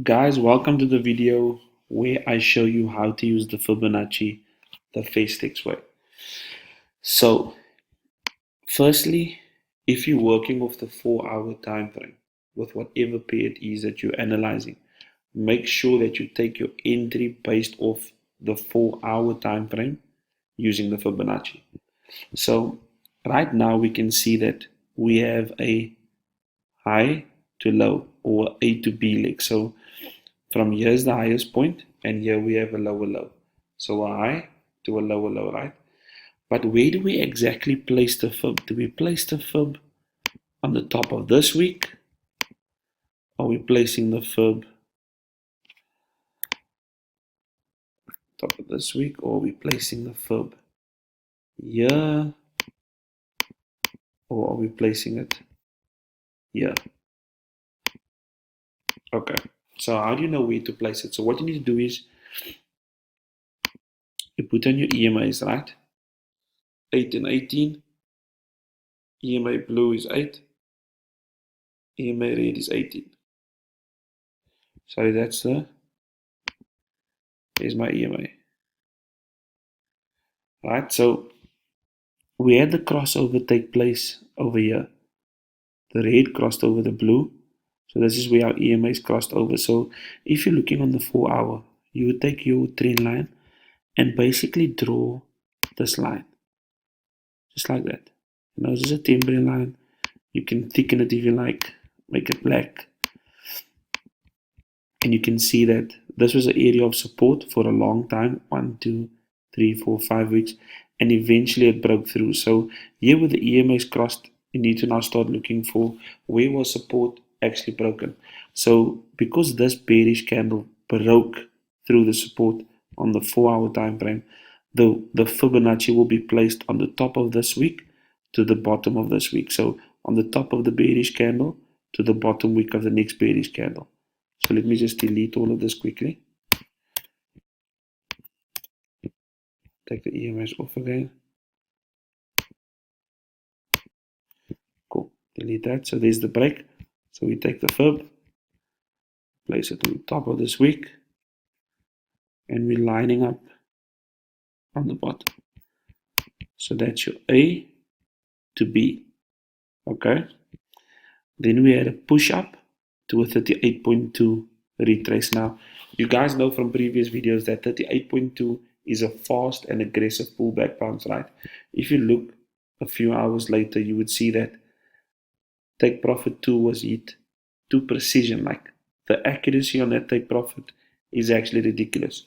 Guys, welcome to the video where I show you how to use the Fibonacci the Facetex way. So, firstly, if you're working with the 4-hour time frame, with whatever pair it is that you're analyzing, make sure that you take your entry based off the 4-hour time frame using the Fibonacci. So, right now we can see that we have a high to low or A to B leg. So from here is the highest point, and here we have a lower low. So a high to a lower low, right? But where do we exactly place the fib? Do we place the fib on the top of this week? Or are we placing the fib top of this week? Or are we placing the fib here? Or are we placing it here? Okay. So how do you know where to place it? So what you need to do is you put on your EMAs, right? 8 and 18. EMA blue is 8. EMA red is 18. Sorry, there's my EMA. Right, so we had the crossover take place over here. The red crossed over the blue. So this is where our EMA is crossed over. So if you're looking on the 4-hour, you would take your trend line and basically draw this line. Just like that. This is a temporary line. You can thicken it if you like, make it black. And you can see that this was an area of support for a long time, 1, 2, 3, 4, 5 weeks, and eventually it broke through. So here with the EMA is crossed, you need to now start looking for where was support actually broken. So because this bearish candle broke through the support on the 4-hour time frame, the Fibonacci will be placed on the top of this week to the bottom of this week. So on the top of the bearish candle to the bottom week of the next bearish candle. So let me just delete all of this quickly. Take the EMS off again. Cool. Delete that. So there's the break. So we take the fib, place it on the top of this week, and we're lining up on the bottom. So that's your A to B. Okay. Then we had a push up to a 38.2 retrace. Now, you guys know from previous videos that 38.2 is a fast and aggressive pullback bounce, right? If you look a few hours later, you would see that take profit 2 was hit to precision. Like the accuracy on that take profit is actually ridiculous.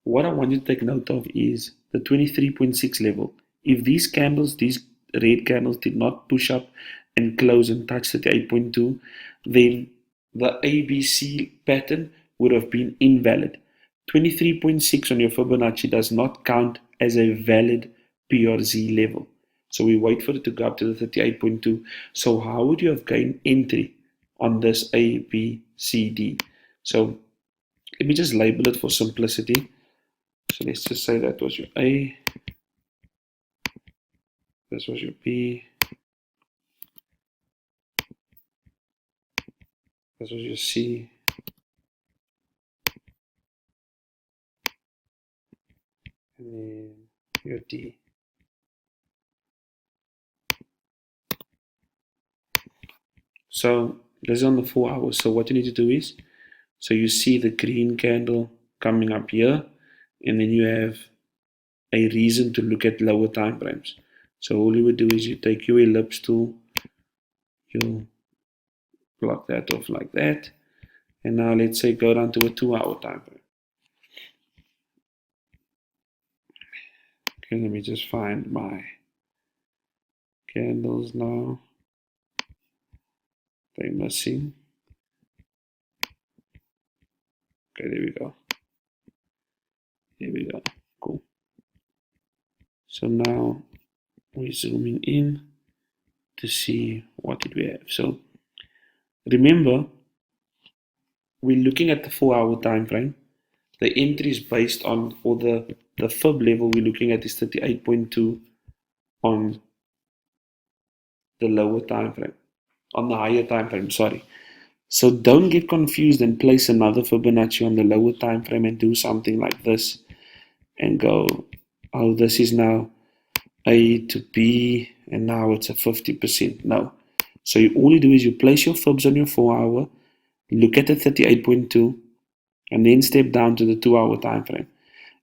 What I want you to take note of is the 23.6 level. If these candles, these red candles, did not push up and close and touch 38.2, then the ABC pattern would have been invalid. 23.6 on your Fibonacci does not count as a valid PRZ level. So we wait for it to go up to the 38.2. So how would you have gained entry on this A, B, C, D? So let me just label it for simplicity. So let's just say that was your A, this was your B, this was your C, and then your D. So this is on the 4 hours. So what you need to do is, so you see the green candle coming up here, and then you have a reason to look at lower time frames. So all you would do is you take your ellipse tool, you block that off like that, and now let's say go down to a 2-hour time frame. Okay, let me just find my candles now. They're missing. Okay, there we go. Here we go. Cool. So now we're zooming in to see what did we have. So remember, we're looking at the 4-hour time frame. The entry is based on, or the fib level we're looking at is 38.2 on the lower time frame, on the higher time frame, sorry. So don't get confused and place another Fibonacci on the lower time frame and do something like this and go, oh, this is now A to B and now it's a 50%. No. So all you do is you place your fibs on your 4-hour, look at the 38.2 and then step down to the 2-hour time frame.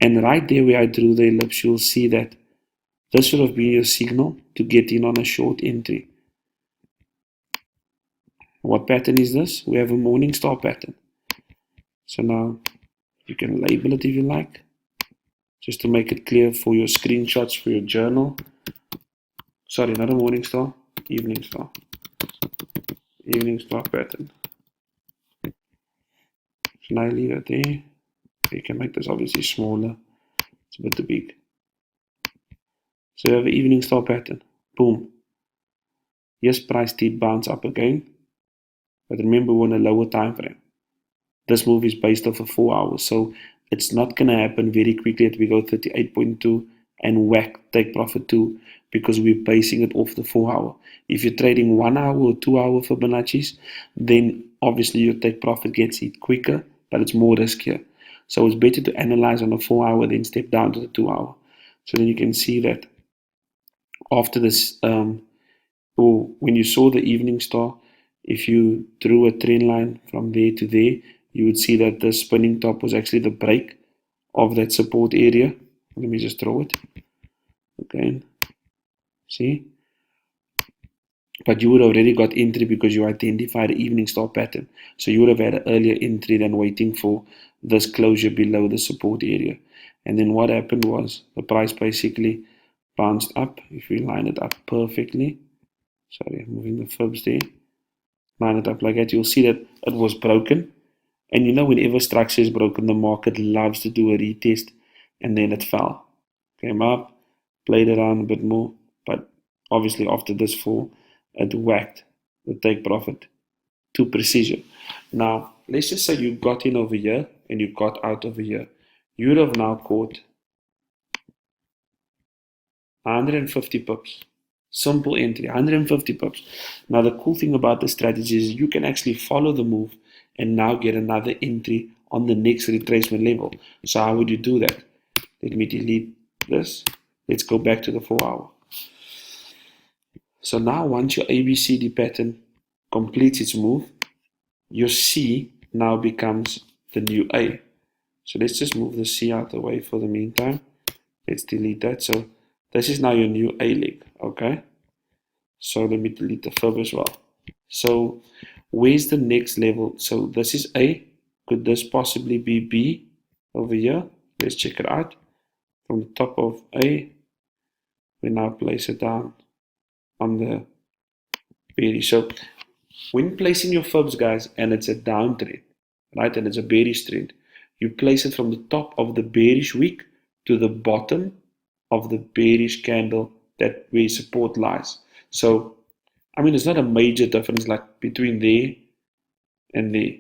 And right there where I drew the ellipse, you'll see that this would have been your signal to get in on a short entry. What pattern is this? We have a morning star pattern. So now you can label it if you like, just to make it clear for your screenshots for your journal. Sorry, not a morning star, evening star. Evening star pattern. So now I leave it there. You can make this obviously smaller. It's a bit too big. So you have an evening star pattern. Boom. Yes, price did bounce up again. But remember, we're on a lower time frame. This move is based off of 4 hours. So it's not going to happen very quickly that we go 38.2 and whack take profit 2 because we're basing it off the 4 hour. If you're trading 1 hour or 2 hour Fibonacci's, then obviously your take profit gets hit quicker, but it's more riskier. So it's better to analyze on the 4 hour, then step down to the 2 hour. So then you can see that after this, or when you saw the evening star, if you drew a trend line from there to there, you would see that the spinning top was actually the break of that support area. Let me just draw it. Okay, see? But you would have already got entry because you identified the evening star pattern. So you would have had an earlier entry than waiting for this closure below the support area. And then what happened was the price basically bounced up. If we line it up perfectly, sorry, I'm moving the fibs there. Line it up like that, you'll see that it was broken. And you know, whenever structure is broken, the market loves to do a retest, and then it fell. Came up, played around a bit more, but obviously after this fall, it whacked the take profit to precision. Now, let's just say you got in over here and you got out over here. You would have now caught 150 pips. Simple entry, 150 pips. Now, the cool thing about the strategy is you can actually follow the move and now get another entry on the next retracement level. So how would you do that? Let me delete this. Let's go back to the 4 hour. So now once your ABCD pattern completes its move, your C now becomes the new A. So let's just move the C out of the way for the meantime. Let's delete that. So this is now your new A leg, okay? So let me delete the fib as well. So where's the next level? So this is A. Could this possibly be B over here? Let's check it out. From the top of A, we now place it down on the bearish. So when placing your fibs, guys, and it's a downtrend, right, and it's a bearish trend, you place it from the top of the bearish wick to the bottom of the bearish candle that where support lies. So, I mean, it's not a major difference like between there and there.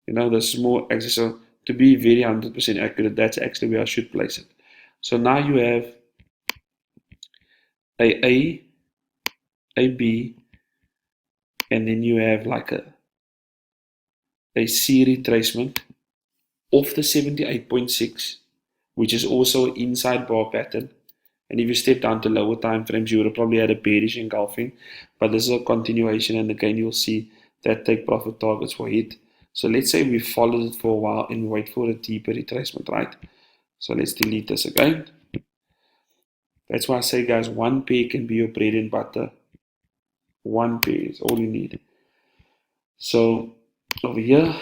You know, there's more access. So to be very 100% accurate, that's actually where I should place it. So now you have a B, and then you have like a C retracement off the 78.6, which is also an inside bar pattern. And if you step down to lower time frames, you would have probably had a bearish engulfing, but this is a continuation, and again you'll see that take profit targets were hit. So let's say we followed it for a while and wait for a deeper retracement, right? So let's delete this again. That's why I say, guys, one pair can be your bread and butter. One pair is all you need. So over here,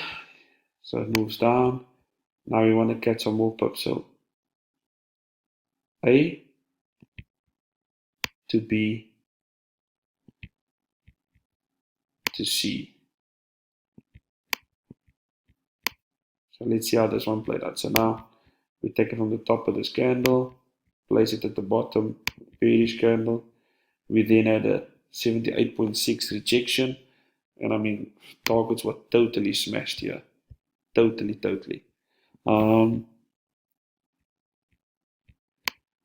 so it moves down. Now we want to catch some more pips. So A to B to C. So let's see how this one played out. So now we take it from the top of this candle, place it at the bottom, bearish candle. We then had a 78.6 rejection, and I mean targets were totally smashed here, totally.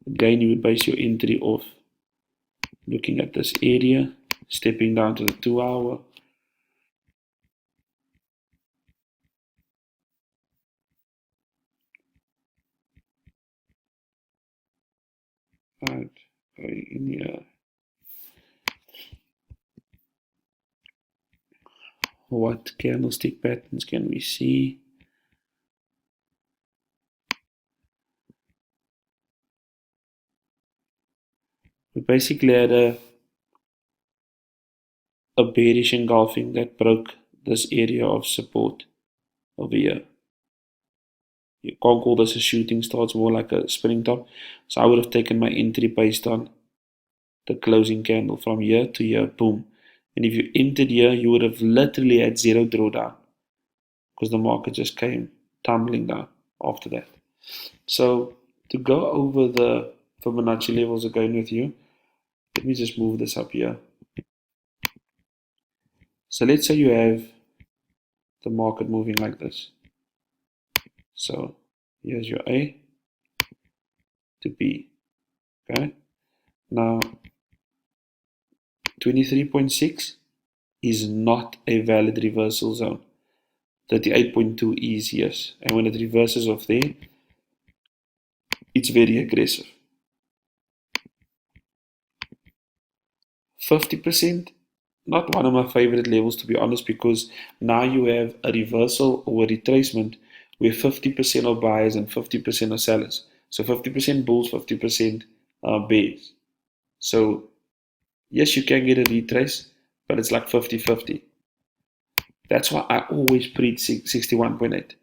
Again, you would base your entry off looking at this area, stepping down to the 2 hour. in here. What candlestick patterns can we see? We basically had a bearish engulfing that broke this area of support over here. You can't call this a shooting star, it's more like a spinning top. So I would have taken my entry based on the closing candle from here to here, boom. And if you entered here, you would have literally had zero drawdown because the market just came tumbling down after that. So to go over the Fibonacci levels again with you, let me just move this up here. So let's say you have the market moving like this. So here's your A to B. Okay. Now 23.6 is not a valid reversal zone. 38.2 is yes. And when it reverses off there, it's very aggressive. 50%, not one of my favorite levels to be honest, because now you have a reversal or a retracement where 50% are buyers and 50% are sellers. So 50% bulls, 50% bears. So yes, you can get a retrace, but it's like 50-50. That's why I always preach 61.8.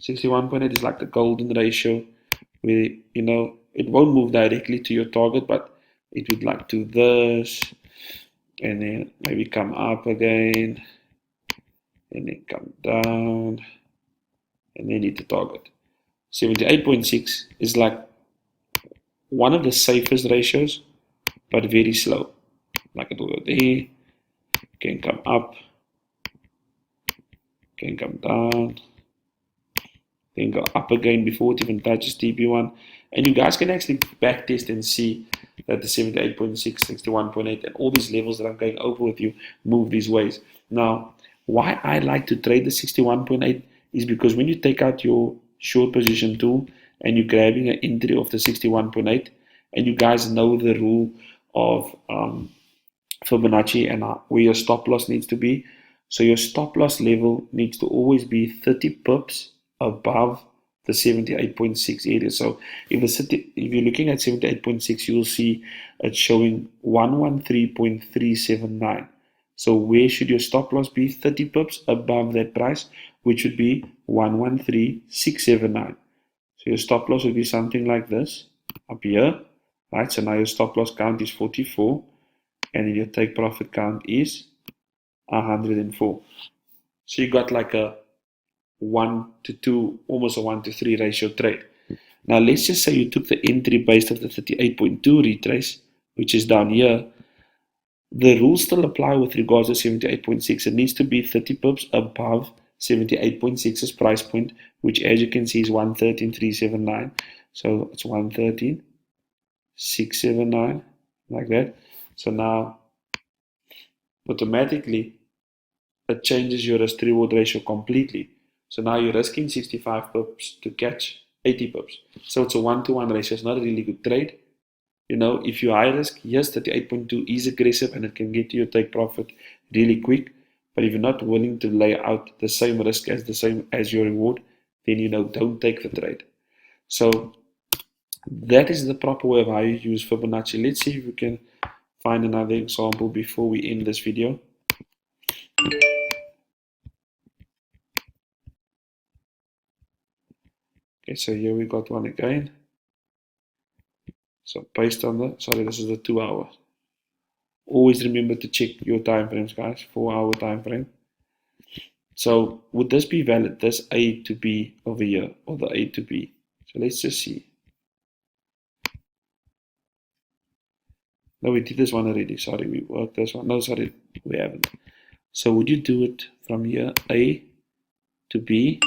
61.8 is like the golden ratio where, it won't move directly to your target, but it would like do this and then maybe come up again and then come down and then hit the target. 78.6 is like one of the safest ratios, but very slow. Like it will go there, can come up, can come down, then go up again before it even touches TP1. And you guys can actually backtest and see that the 78.6, 61.8, and all these levels that I'm going over with you move these ways. Now, why I like to trade the 61.8 is because when you take out your short position tool and you're grabbing an entry of the 61.8, and you guys know the rule of Fibonacci and where your stop loss needs to be. So your stop loss level needs to always be 30 pips above the 78.6 area. So if you're looking at 78.6, you will see it's showing 113.379. So where should your stop loss be? 30 pips above that price, which would be 113.679. So your stop loss would be something like this up here, right? So now your stop loss count is 44, and then your take profit count is 104. So you got like a 1 to 2, almost a 1 to 3 ratio trade. Now let's just say you took the entry based off the 38.2 retrace, which is down here. The rules still apply with regards to 78.6. It needs to be 30 pips above 78.6's price point, which as you can see is 113.379. So it's 113.679, like that. So now automatically it changes your risk to reward ratio completely. So now you're risking 65 pips to catch 80 pips. So it's a 1-to-1 ratio. It's not a really good trade. If you high risk, yes, 38.2 is aggressive and it can get you a take profit really quick. But if you're not willing to lay out the same risk as your reward, then don't take the trade. So that is the proper way of how you use Fibonacci. Let's see if we can find another example before we end this video. Okay, so here we got one again. So based on this is the 2 hour. Always remember to check your time frames, guys. 4-hour time frame. So would this be valid? This A to B over here, or the A to B? So let's just see. No, we did this one already. Sorry, we worked this one. No, sorry, we haven't. So would you do it from here, A to B?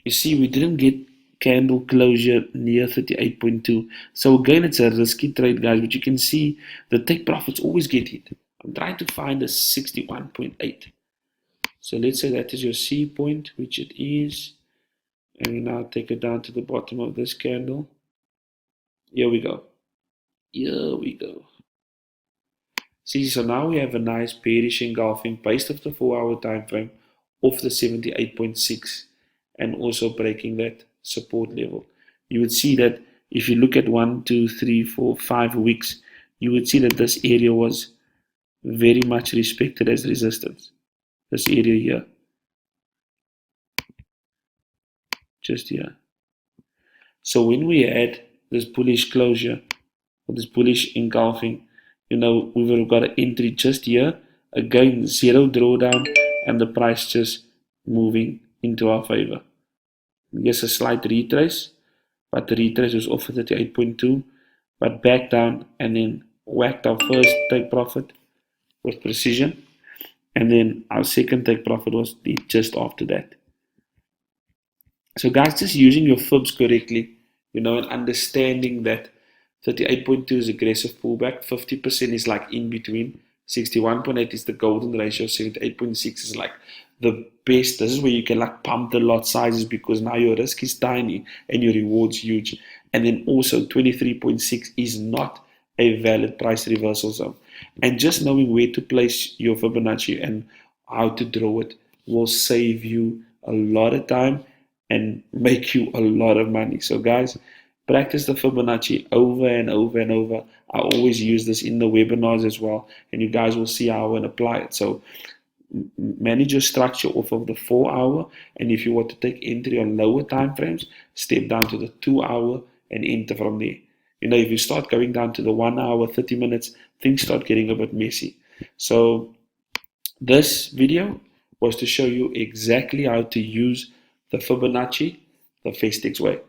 You see, we didn't get candle closure near 38.2. So again, it's a risky trade, guys, but you can see the take profits always get hit. I'm trying to find a 61.8. So let's say that is your C point, which it is. And we now take it down to the bottom of this candle. Here we go. Here we go. See, so now we have a nice bearish engulfing based off the 4-hour time frame of the 78.6 and also breaking that support level. You would see that if you look at 1, 2, 3, 4, 5 weeks, you would see that this area was very much respected as resistance. This area here, just here. So when we had this bullish closure, or this bullish engulfing, we would have got an entry just here. Again, zero drawdown, and the price just moving into our favor. Yes, a slight retrace, but the retrace was off at 38.2, but back down and then whacked our first take profit with precision, and then our second take profit was just after that. So guys, just using your fibs correctly, and understanding that 38.2 is aggressive pullback, 50% is like in between, 61.8 is the golden ratio, 78.6 is like the best. This is where you can like pump the lot sizes because now your risk is tiny and your reward's huge. And then also 23.6 is not a valid price reversal zone. And just knowing where to place your Fibonacci and how to draw it will save you a lot of time and make you a lot of money. So guys, practice the Fibonacci over and over and over. I always use this in the webinars as well, and you guys will see how I apply it. So manage your structure off of the 4-hour, and if you want to take entry on lower time frames, step down to the 2-hour and enter from there. If you start going down to the 1 hour, 30 minutes, things start getting a bit messy. So this video was to show you exactly how to use the Fibonacci the Festex way.